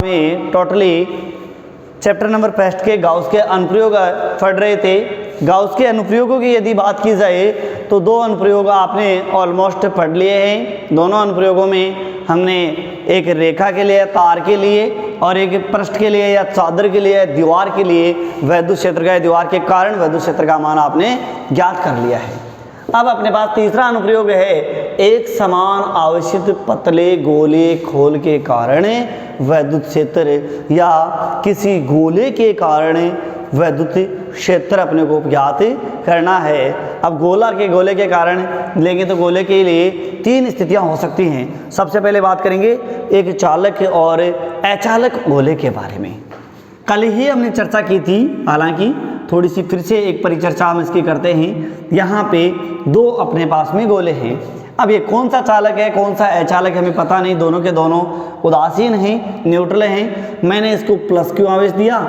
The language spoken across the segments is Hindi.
में टोटली चैप्टर नंबर फर्स्ट के गाउस के अनुप्रयोग पढ़ रहे थे। गाउस के अनुप्रयोगों की यदि बात की जाए तो दो अनुप्रयोग आपने ऑलमोस्ट पढ़ लिए हैं। दोनों अनुप्रयोगों में हमने एक रेखा के लिए, तार के लिए, और एक पृष्ठ के लिए या चादर के लिए, दीवार के लिए वैद्युत क्षेत्र का, दीवार के कारण वैद्युत क्षेत्र का मान आपने ज्ञात कर लिया है। अब अपने पास तीसरा अनुप्रयोग है, एक समान आवेशित पतले गोले खोल के कारण वैद्युत क्षेत्र या किसी गोले के कारण वैद्युत क्षेत्र अपने को ज्ञात करना है। अब गोले के कारण लेंगे तो गोले के लिए तीन स्थितियां हो सकती हैं। सबसे पहले बात करेंगे एक चालक और अचालक गोले के बारे में। कल ही हमने चर्चा की थी, हालांकि थोड़ी सी फिर से एक परिचर्चा हम इसकी करते हैं। यहाँ पे दो अपने पास में गोले हैं। अब ये कौन सा चालक है कौन सा अचालक हमें पता नहीं, दोनों के दोनों उदासीन हैं, न्यूट्रल हैं। मैंने इसको प्लस क्यू आवेश दिया,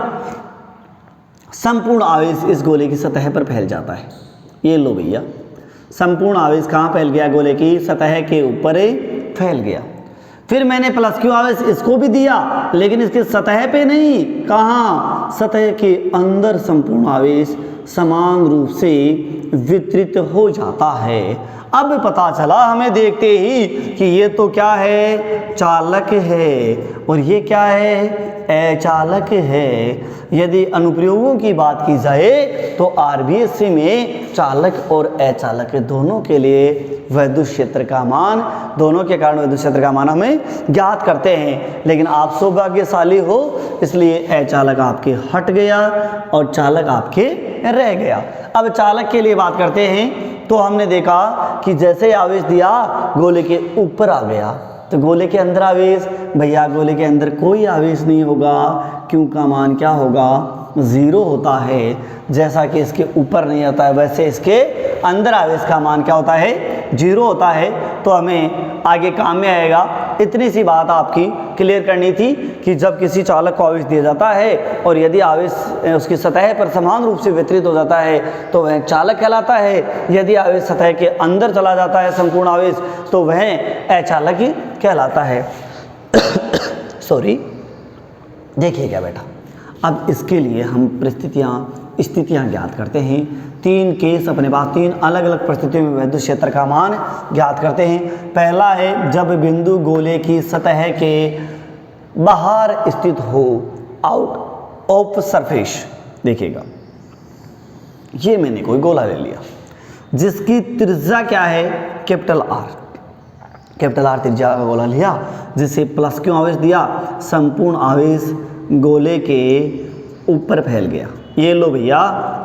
संपूर्ण आवेश इस गोले की सतह पर फैल जाता है। ये लो भैया, संपूर्ण आवेश कहाँ फैल गया? गोले की सतह के ऊपर फैल गया। फिर मैंने प्लस क्यू आवेश इसको भी दिया, लेकिन इसके सतह पे नहीं, कहाँ? सतह के अंदर संपूर्ण आवेश समान रूप से वितरित हो जाता है। अब पता चला हमें देखते ही कि ये तो क्या है? चालक है, और ये क्या है? अचालक है। यदि अनुप्रयोगों की बात की जाए तो आरबीएससी में चालक और अचालक दोनों के लिए वैद्युत क्षेत्र का मान, दोनों के कारण वैद्युत क्षेत्र का मान हमें ज्ञात करते हैं। लेकिन आप सौभाग्यशाली हो, इसलिए अचालक आपके हट गया और चालक आपके रह गया। अब चालक के लिए बात करते हैं तो हमने देखा कि जैसे आवेश दिया गोले के ऊपर आ गया, तो गोले के अंदर आवेश, भैया गोले के अंदर कोई आवेश नहीं होगा, क्यू का मान क्या होगा? 0 होता है। जैसा कि इसके ऊपर नहीं आता है वैसे इसके अंदर आवेश का मान क्या होता है? 0 होता है। तो हमें आगे काम में आएगा। इतनी सी बात आपकी क्लियर करनी थी कि जब किसी चालक को आवेश दिया जाता है और यदि आवेश उसकी सतह पर समान रूप से वितरित हो जाता है तो वह चालक कहलाता है। यदि आवेश सतह के अंदर चला जाता है संपूर्ण आवेश तो वह अचालक कहलाता है। सॉरी, देखिएगा बेटा, अब इसके लिए हम स्थितियाँ ज्ञात करते हैं। तीन केस अपने पास, तीन अलग अलग परिस्थितियों में वैद्युत क्षेत्र का मान ज्ञात करते हैं। पहला है जब बिंदु गोले की सतह के बाहर स्थित हो, आउट ऑफ सरफेस। देखिएगा, ये मैंने कोई गोला ले लिया जिसकी त्रिज्या क्या है? कैपिटल आर त्रिज्या का गोला लिया, जिसे प्लस क्यू आवेश दिया, संपूर्ण आवेश गोले के ऊपर फैल गया। ये लो भैया,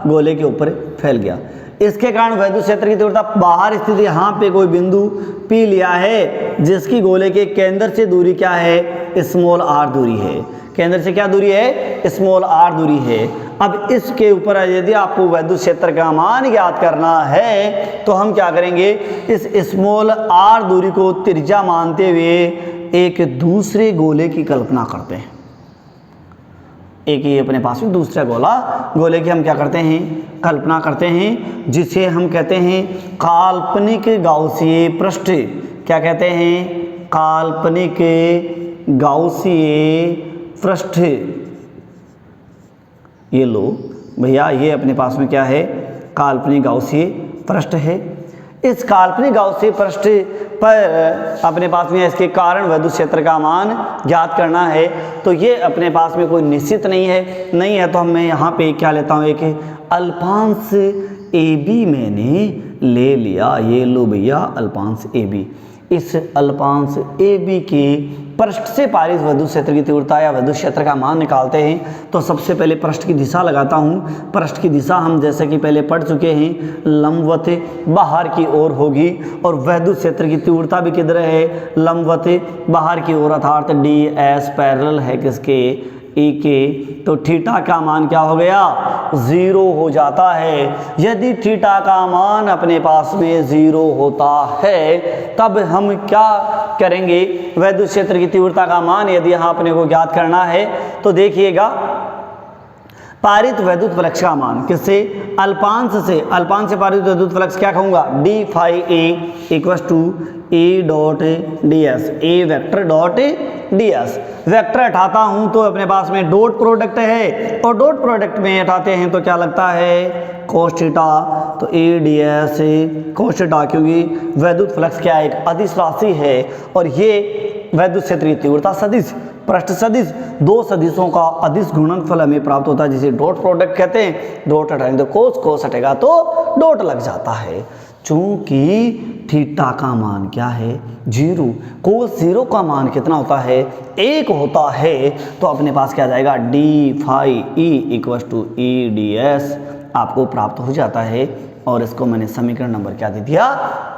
गोले के ऊपर फैल गया। इसके कारण वैद्युत क्षेत्र की तीव्रता बाहर स्थित, यहाँ पे कोई बिंदु P लिया है जिसकी गोले के केंद्र से दूरी क्या है? स्मॉल r दूरी है। केंद्र से क्या दूरी है? स्मॉल r दूरी है। अब इसके ऊपर यदि आपको वैद्युत क्षेत्र का मान ज्ञात करना है तो हम क्या करेंगे? इस स्मॉल r दूरी को त्रिज्या मानते हुए एक दूसरे गोले की कल्पना करते हैं। एक ही अपने पास में दूसरा गोले की हम क्या करते हैं? कल्पना करते हैं, जिसे हम कहते हैं काल्पनिक गाउसीय पृष्ठ। क्या कहते हैं? काल्पनिक गाउसीय पृष्ठ। ये लो भैया, ये अपने पास में क्या है? काल्पनिक गाउसीय पृष्ठ है। इस काल्पनिक गाउसीय पृष्ठ पर अपने पास में इसके कारण वैद्युत क्षेत्र का मान ज्ञात करना है। तो ये अपने पास में कोई निश्चित नहीं है तो मैं यहाँ पे क्या लेता हूँ? एक अल्पांश AB मैंने ले लिया। ये लो भैया, अल्पांश AB। इस अल्पांश AB के पृष्ठ से पारित वैद्युत क्षेत्र की तीव्रता या वैद्युत क्षेत्र का मान निकालते हैं। तो सबसे पहले पृष्ठ की दिशा लगाता हूँ। पृष्ठ की दिशा हम जैसे कि पहले पढ़ चुके हैं, लंबवत बाहर की ओर होगी, और वैद्युत क्षेत्र की तीव्रता भी किधर है? लंबवत बाहर की ओर, अर्थात DS पैरेलल है किसके? E के। तो थीटा का मान क्या हो गया? 0 हो जाता है। यदि थीटा का मान अपने पास में 0 होता है तब हम क्या करेंगे? वैद्युत क्षेत्र की तीव्रता का मान यदि यहाँ अपने को ज्ञात करना है तो देखिएगा, पारित वैद्युत फ्लक्स का मान किससे? अल्पांश से पारित वैद्युत फ्लक्स क्या कहूँगा? d phi a equals to A dot ds, A vector dot ds। Vector हटाता हूँ तो अपने पास में डॉट प्रोडक्ट है, और डॉट प्रोडक्ट में हटाते हैं तो क्या लगता है cos थीटा, तो a ds cos थीटा, क्योंकि वैद्युत फ्लक्स क्या एक अदिश राशि है और ये वैद्युत क्षेत्रीय तीव्रता सदिश, पृष्ठ सदिश, दो सदिशों का अदिश गुणनफल हमें प्राप्त होता है जिसे डॉट प्रोडक्ट कहते हैं। डॉट हटाएंगे तो कोस हटेगा तो डॉट लग जाता है। चूंकि थीटा का मान क्या है 0, कोस 0 का मान कितना होता है 1 होता है, तो अपने पास क्या आ जाएगा d phi e equal to e d s आपको प्राप्त हो जाता है। और इसको मैंने समीकरण नंबर क्या दे दिया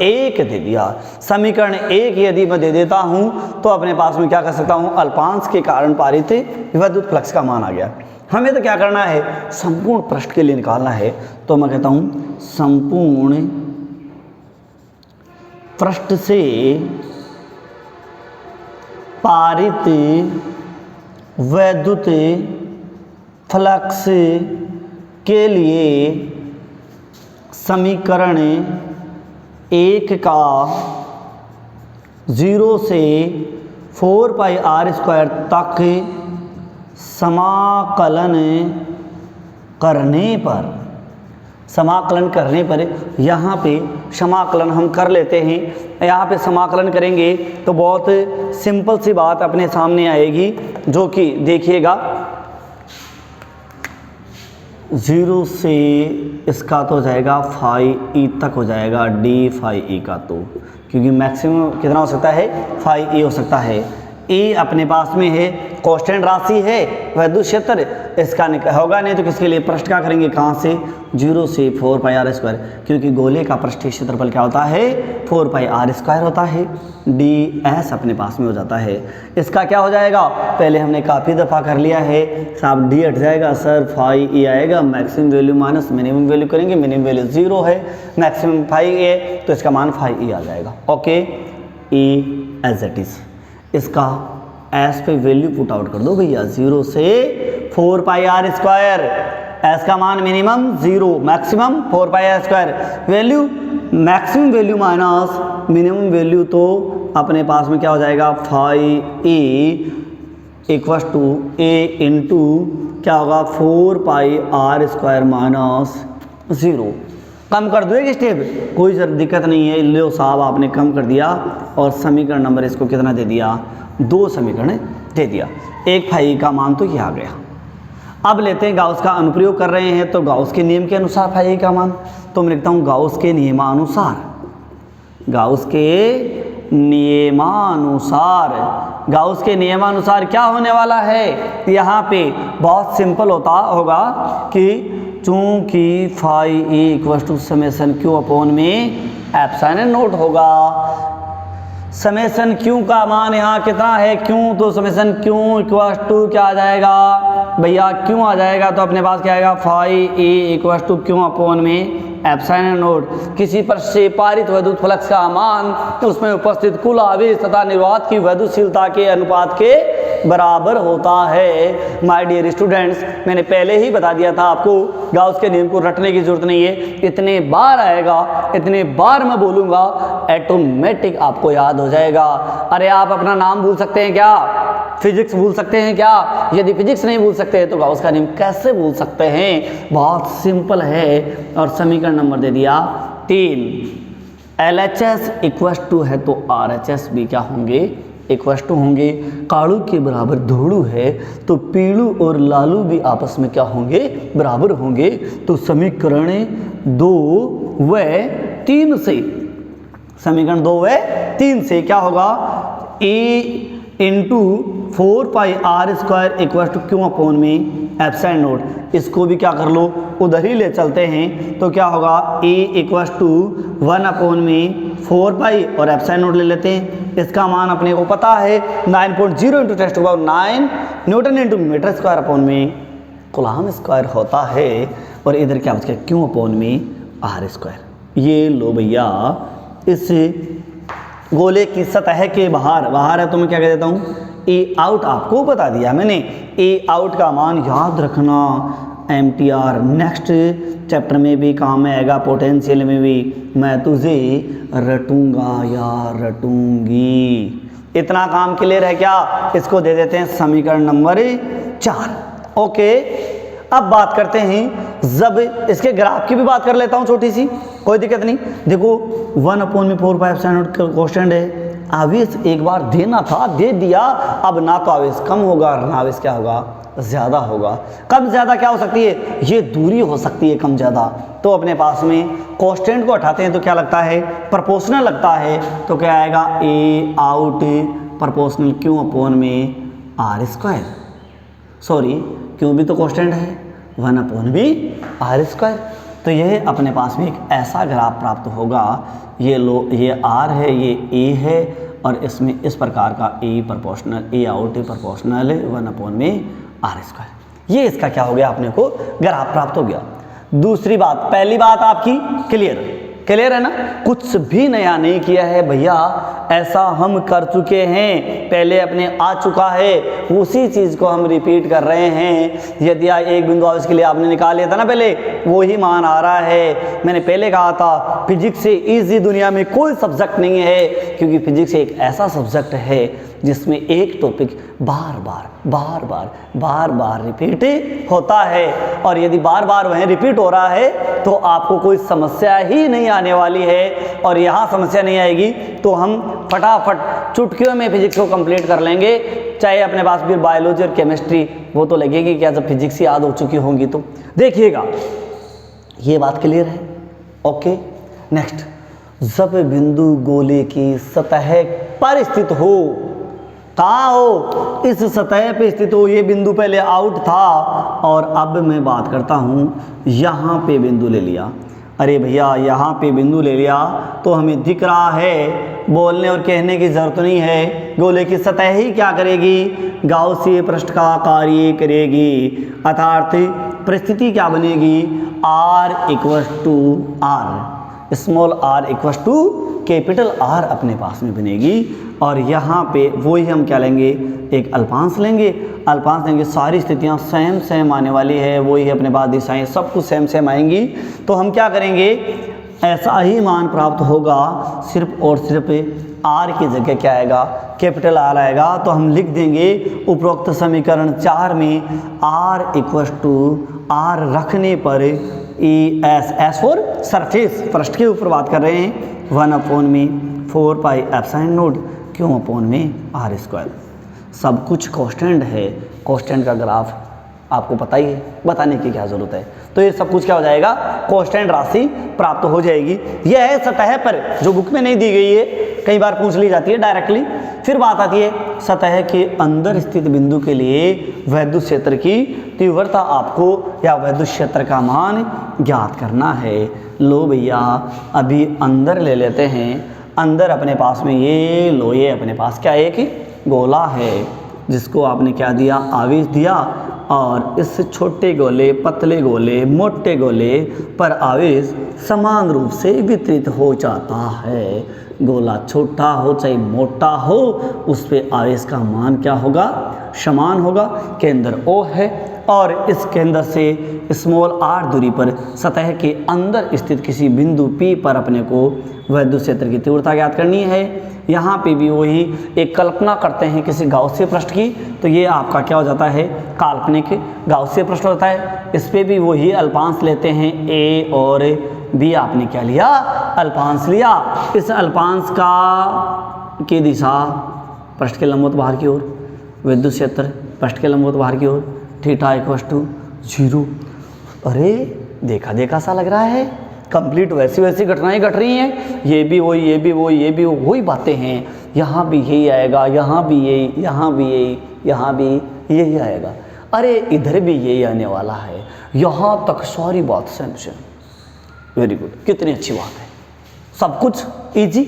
1 दे दिया। समीकरण 1 यदि मैं दे देता हूं तो अपने पास में क्या कर सकता हूं अल्पांश के कारण पारित विद्युत फ्लक्स का मान आ गया। हमें तो क्या करना है संपूर्ण पृष्ठ के लिए निकालना है, तो मैं कहता हूं संपूर्ण पृष्ठ से पारित वैद्युत फ्लक्स के लिए समीकरण 1 का 0 से 4 पाई आर स्क्वायर तक समाकलन करने पर यहाँ पे समाकलन हम कर लेते हैं। यहाँ पे समाकलन करेंगे तो बहुत सिंपल सी बात अपने सामने आएगी, जो कि देखिएगा 0 से इसका तो हो जाएगा फाई ई तक हो जाएगा डी फाई ई का, तो क्योंकि मैक्सिमम कितना हो सकता है फाई ई हो सकता है। ई अपने पास में है कांस्टेंट राशि है वैद्युत क्षेत्र, इसका होगा नहीं तो किसके लिए पृष्ठ का करेंगे कहाँ से 0 से 4 पाई आर स्क्वायर, क्योंकि गोले का पृष्ठीय क्षेत्रफल क्या होता है 4 पाई आर स्क्वायर होता है। डी एस अपने पास में हो जाता है। इसका क्या हो जाएगा पहले हमने काफ़ी दफ़ा कर लिया है साहब, डी हट जाएगा सर, फाई ई आएगा, maximum value minus minimum value करेंगे, मिनिमम वैल्यू 0 है, मैक्सिमम फाई ए तो इसका मान फाई ई आ जाएगा। Okay e as it is, इसका एस पे वैल्यू पुट आउट कर दो भैया 0 से 4 पाई आर स्क्वायर, एस का मान minimum 0, maximum 4 pi r square, value maximum value minus minimum value, तो अपने पास में क्या हो जाएगा phi a equal to a into क्या होगा 4 पाई आर स्क्वायर माइनस 0। कम कर दो एक स्टेप, कोई दिक्कत नहीं है, लो साहब आपने कम कर दिया और समीकरण नंबर इसको कितना दे दिया 2 समीकरण दे दिया। एक फाई का मान तो ये आ गया। अब लेते हैं गाउस का अनुप्रयोग कर रहे हैं, तो गाउस के नियम के अनुसार फाई का मान, तो मैं लिखता हूँ गाउस के नियमानुसार, गाउस के नियमानुसार, गाउस के नियमानुसार क्या होने वाला है यहाँ पे बहुत सिंपल होता होगा कि चूंकि phi a equal to summation q upon में एप्सिलॉन नोट होगा। समेसन क्यू का मान यहाँ कितना है क्यू, तो समेसन क्यू इक्वल टू क्या आ जाएगा भैया क्यू आ जाएगा, तो अपने पास क्या आएगा phi a equal to q upon में एप्सिलॉन नोट, किसी पर से पारित वैद्युत फ्लक्स का मान तो उसमें उपस्थित कुल आवेश तथा निर्वात की वैद्युतशीलता के अनुपात के बराबर होता है। माय डियर स्टूडेंट्स, मैंने पहले ही बता दिया था आपको गाउस के नियम को रटने की जरूरत नहीं है, इतने बार आएगा, इतने बार मैं बोलूँगा, ऑटोमेटिक आपको याद हो जाएगा। अरे आप अपना नाम भूल सकते हैं क्या, फिजिक्स भूल सकते हैं क्या? यदि फिजिक्स नहीं भूल सकते तो गाउस का नियम कैसे भूल सकते हैं? बहुत सिंपल है। और समीकरण नंबर दे दिया 3, LHS इक्वल टू है तो RHS भी क्या होंगे इक्वल टू होंगे। कालू के बराबर धोड़ू है तो पीलू और लालू भी आपस में क्या होंगे बराबर होंगे। तो समीकरण 2 व 3 से, समीकरण 2 व 3 से क्या होगा A into 4 pi r square equal to q upon में एप्सिलॉन नोट, इसको भी क्या कर लो उधर ही ले चलते हैं, तो क्या होगा A इक्वल टू 1 अपॉन में 4 पाई और एप्सिलॉन नोट ले लेते हैं। इसका मान अपने को पता है 9.0 into 10⁹ newton into metre square upon में कूलम्ब स्क्वायर होता है। और इधर क्या बच गया क्यू अपॉन में आर स्क्वायर। ये लो भैया, इस गोले की सतह के बाहर है तो मैं क्या कह देता हूँ ए आउट, आपको बता दिया मैंने। ए आउट का मान याद रखना, MTR नेक्स्ट चैप्टर में भी काम में आएगा, पोटेंशियल में भी। मैं तुझे रटूंगा या रटूंगी, इतना काम क्लियर है क्या? इसको दे देते हैं समीकरण नंबर 4। ओके, अब बात करते हैं, जब इसके ग्राफ की भी बात कर लेता हूं छोटी सी, कोई दिक्कत नहीं। देखो 1/4 कांस्टेंट है, आवेश एक बार देना था, दे दिया, अब ना तो आवेश कम होगा ना आवेश क्या होगा, ज़्यादा होगा। कम ज़्यादा क्या हो सकती है? ये दूरी हो सकती है कम ज़्यादा। तो अपने पास में कांस्टेंट को हटाते हैं तो क्या लगता है? प्रोपोर्शनल लगता है। तो क्या आएगा? ए आउट प्रोपोर्शनल क्यू अपॉन में आर स्क्वायर। सॉरी, क्यों भी तो कांस्टेंट है, 1/r²। तो यह अपने पास में एक ऐसा ग्राफ प्राप्त होगा, ये लो, ये आर है, ये ए है, और इसमें इस प्रकार का ए प्रोपोर्शनल, ए आउट प्रोपोर्शनल 1/r²। ये इसका क्या हो गया? अपने को ग्राफ प्राप्त हो गया। दूसरी बात, पहली बात आपकी क्लियर है ना? कुछ भी नया नहीं किया है भैया, ऐसा हम कर चुके हैं, पहले अपने आ चुका है, उसी चीज़ को हम रिपीट कर रहे हैं। यदि एक बिंदु आवेश के लिए आपने निकाल लिया था ना पहले, वही मान आ रहा है। मैंने पहले कहा था फिजिक्स से इजी दुनिया में कोई सब्जेक्ट नहीं है, क्योंकि फिजिक्स एक ऐसा सब्जेक्ट है जिसमें एक टॉपिक बार बार रिपीट होता है, और यदि बार बार वह रिपीट हो रहा है तो आपको कोई समस्या ही नहीं आने वाली है। और यहाँ समस्या नहीं आएगी तो हम फटाफट चुटकियों में फिजिक्स को कंप्लीट कर लेंगे, चाहे अपने पास भी बायोलॉजी और केमिस्ट्री वो तो लगेगी क्या, जब फिजिक्स याद हो चुकी होंगी तो। देखिएगा, ये बात क्लियर है। ओके, नेक्स्ट, जब बिंदु गोले की सतह पर स्थित हो, कहाँ हो? इस सतह पे स्थित हो। ये बिंदु पहले आउट था, और अब मैं बात करता हूँ, यहाँ पे बिंदु ले लिया। अरे भैया, यहाँ पे बिंदु ले लिया तो हमें दिख रहा है, बोलने और कहने की ज़रूरत नहीं है, गोले की सतह ही क्या करेगी? गाउसीय पृष्ठ का कार्य करेगी। अर्थात परिस्थिति क्या बनेगी? r = r, small r = capital R अपने पास में बनेगी। और यहाँ पे वही हम क्या लेंगे? एक अल्पांश लेंगे। सारी स्थितियाँ सेम आने वाली है, वही अपने पास दिशाएं सब कुछ सेम आएंगी। तो हम क्या करेंगे? ऐसा ही मान प्राप्त होगा, सिर्फ और सिर्फ R की जगह क्या आएगा? कैपिटल R आएगा। तो हम लिख देंगे उपरोक्त समीकरण 4 में r = r रखने पर एस फॉर सरफेस, पृष्ठ के ऊपर बात कर रहे हैं, 1/4πε0 Q/r²। सब कुछ कांस्टेंट है, कांस्टेंट का ग्राफ आपको पता ही है, बताने की क्या ज़रूरत है। तो ये सब कुछ क्या हो जाएगा? कांस्टेंट राशि प्राप्त हो जाएगी। यह है सतह पर, जो बुक में नहीं दी गई है, कई बार पूछ ली जाती है डायरेक्टली। फिर बात आती है सतह के अंदर स्थित बिंदु के लिए विद्युत क्षेत्र की तीव्रता आपको, या विद्युत क्षेत्र का मान ज्ञात करना है। लो भैया, अभी अंदर ले लेते हैं। अंदर अपने पास में ये लो, ये अपने पास क्या एक गोला है, जिसको आपने क्या दिया? आवेश दिया, और इस छोटे गोले, पतले गोले, मोटे गोले पर आवेश समान रूप से वितरित हो जाता है। गोला छोटा हो चाहे मोटा हो, उस पे आवेश का मान क्या होगा? समान होगा। केंद्र O है, और इस केंद्र से स्मॉल r दूरी पर सतह के अंदर स्थित किसी बिंदु P पर अपने को विद्युत क्षेत्र की तीव्रता ज्ञात करनी है। यहाँ पे भी वही एक कल्पना करते हैं किसी गाउसीय पृष्ठ की, तो ये आपका क्या हो जाता है? काल्पनिक गाउसीय पृष्ठ होता है। इस पे भी वही अल्पांश लेते हैं, A और B। आपने क्या लिया? अल्पांश लिया। इस अल्पांश का की दिशा पृष्ठ के लंबवत बाहर की ओर, विद्युत क्षेत्र पृष्ठ के लंबवत बाहर की ओर, थीटा = 0। अरे देखा सा लग रहा है, कंप्लीट वैसी घटनाएं घट रही हैं। ये भी वही, ये भी वही, ये भी वही बातें हैं। यहाँ भी यही आएगा, यहाँ भी यही, यहाँ भी यही, यहाँ भी यही आएगा। अरे इधर भी यही आने वाला है। यहाँ तक सारी बात सेम। वेरी गुड, कितनी अच्छी बात है। सब कुछ इजी।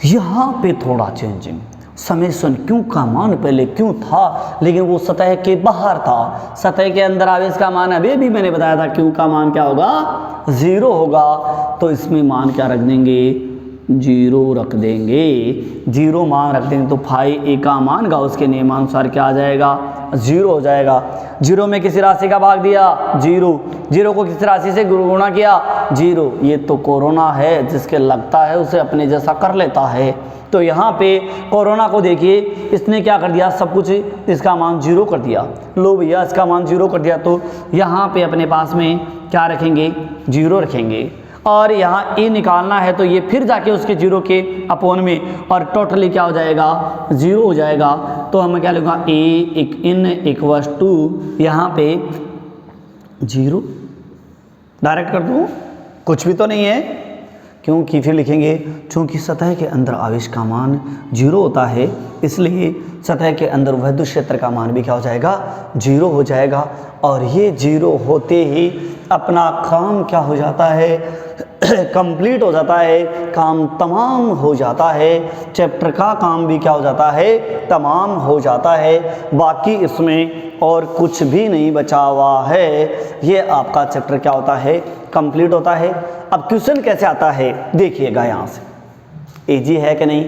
यहाँ पे थोड़ा चेंजिंग, समेशन क्यू का मान पहले क्यों था, लेकिन वो सतह के बाहर था। सतह के अंदर आवेश का मान अभी भी मैंने बताया था, क्यू का मान क्या होगा? 0 होगा। तो इसमें मान क्या रख देंगे? 0 रख देंगे। 0 मान रख देंगे तो फाई ए का मान गाउस के नियमानुसार क्या आ जाएगा? जीरो हो जाएगा। जीरो में किसी राशि का भाग दिया, जीरो, जीरो को किसी राशि से गुणा किया, जीरो। ये तो कोरोना है, जिसके लगता है उसे अपने जैसा कर लेता है। तो यहाँ पे कोरोना को देखिए, इसने क्या कर दिया, सब कुछ इसका मान जीरो कर दिया। लो भैया, इसका मान जीरो कर दिया, तो यहाँ पे अपने पास में क्या रखेंगे, जीरो रखेंगे। और यहाँ ए निकालना है तो ये फिर जाके उसके जीरो के अपोन में, और टोटली क्या हो जाएगा, जीरो हो जाएगा। तो हम क्या लिखूँगा, ए इन इक्वल्स टू यहाँ पे जीरो, डायरेक्ट कर दूँ, कुछ भी तो नहीं है, क्योंकि फिर लिखेंगे चूँकि सतह के अंदर आवेश का मान जीरो होता है, इसलिए सतह के अंदर विद्युत क्षेत्र का मान भी क्या हो जाएगा, जीरो हो जाएगा। और ये जीरो होते ही अपना काम क्या हो जाता है, कंप्लीट हो जाता है, काम तमाम हो जाता है, चैप्टर का काम भी क्या हो जाता है, तमाम हो जाता है। बाकी इसमें और कुछ भी नहीं बचा हुआ है। ये आपका चैप्टर क्या होता है, कंप्लीट होता है। अब क्वेश्चन कैसे आता है देखिएगा, यहाँ से इजी है कि नहीं,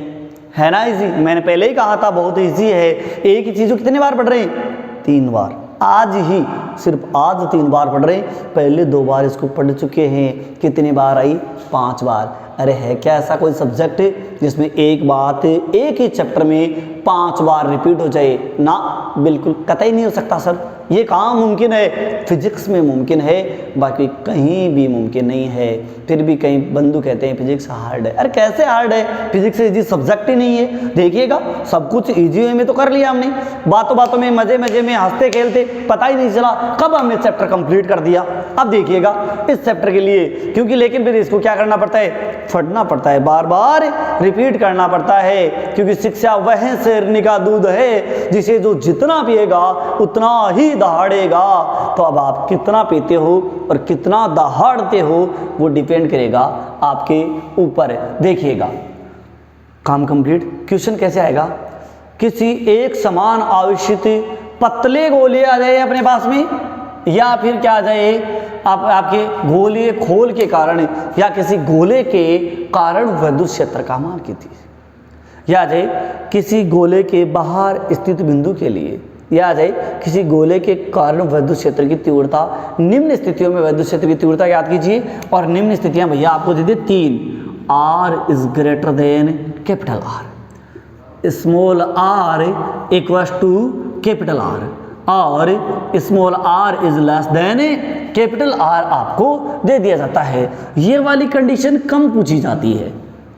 है ना इजी। मैंने पहले ही कहा था बहुत इजी है। एक ही चीज़ को कितने बार पढ़ रहे हैं, 3 बार। आज ही, सिर्फ आज 3 बार पढ़ रहे हैं, पहले 2 बार इसको पढ़ चुके हैं। कितनी बार आई, 5 बार। अरे है क्या ऐसा कोई सब्जेक्ट जिसमें एक बात एक ही चैप्टर में 5 बार रिपीट हो जाए? ना, बिल्कुल कतई नहीं हो सकता सर। ये कहाँ मुमकिन है, फिजिक्स में मुमकिन है, बाकी कहीं भी मुमकिन नहीं है। फिर भी कई बंधु कहते हैं फिजिक्स हार्ड है। अरे कैसे हार्ड है, फिजिक्स इजी सब्जेक्ट ही नहीं है। देखिएगा सब कुछ इजी वे में तो कर लिया हमने, बातों बातों में मजे मजे में हंसते खेलते, पता ही नहीं चला कब हमने चैप्टर कंप्लीट कर दिया। अब देखिएगा इस चैप्टर के लिए, क्योंकि लेकिन फिर इसको क्या करना पड़ता है, पढ़ना पड़ता है, बार बार रिपीट करना पड़ता है, क्योंकि शिक्षा वह शेरनी का दूध है जिसे जो जितना पिएगा उतना ही दहाड़ेगा। तो अब आप कितना पीते हो और कितना दहाड़ते हो वो डिपेंड करेगा आपके ऊपर। देखिएगा काम कंप्लीट। क्वेश्चन कैसे आएगा, किसी एक समान आवेशित पतले गोले आ जाए अपने पास में, या फिर क्या आ जाए आपके गोले खोल के कारण या किसी गोले के कारण विद्युत क्षेत्र का मान कितनी, या आ जाए किसी गोले के बाहर स्थित बिंदु के लिए, या आ जाए किसी गोले के कारण विद्युत क्षेत्र की तीव्रता। निम्न स्थितियों में विद्युत क्षेत्र की तीव्रता याद कीजिए, और निम्न स्थितियां भैया आपको दे दी 3, R is greater than capital R, small r equals to capital R, और small r is less than capital R आपको दे दिया जाता है। ये वाली कंडीशन कम पूछी जाती है,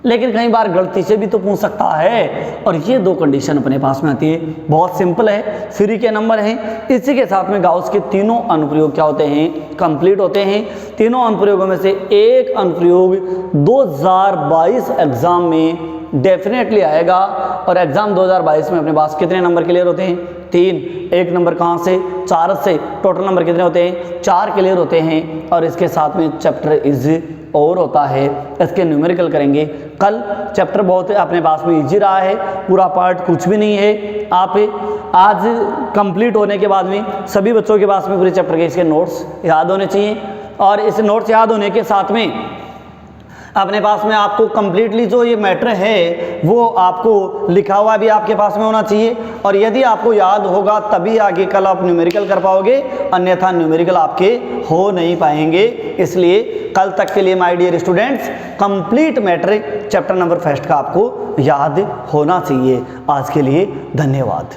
लेकिन कई बार गलती से भी तो पूछ सकता है। और ये 2 कंडीशन अपने पास में आती है, बहुत सिंपल है, फ्री के नंबर हैं। इसी के साथ में गाउस के तीनों अनुप्रयोग क्या होते हैं, कंप्लीट होते हैं। तीनों अनुप्रयोगों में से एक अनुप्रयोग 2022 एग्जाम में डेफिनेटली आएगा, और एग्जाम 2022 में अपने पास कितने नंबर क्लियर होते हैं, 3। 1 नंबर कहाँ से, 4 से। टोटल नंबर कितने होते हैं, 4 क्लियर होते हैं। और इसके साथ में चैप्टर इज और होता है, इसके न्यूमेरिकल करेंगे कल। चैप्टर बहुत अपने पास में इजी रहा है, पूरा पार्ट कुछ भी नहीं है। आप आज कंप्लीट होने के बाद में सभी बच्चों के पास में पूरे चैप्टर के इसके नोट्स याद होने चाहिए, और इस नोट्स याद होने के साथ में अपने पास में आपको कंप्लीटली जो ये मैटर है वो आपको लिखा हुआ भी आपके पास में होना चाहिए। और यदि आपको याद होगा तभी आगे कल आप न्यूमेरिकल कर पाओगे, अन्यथा न्यूमेरिकल आपके हो नहीं पाएंगे। इसलिए कल तक के लिए my dear students complete matter chapter number 1 का आपको याद होना चाहिए। आज के लिए धन्यवाद।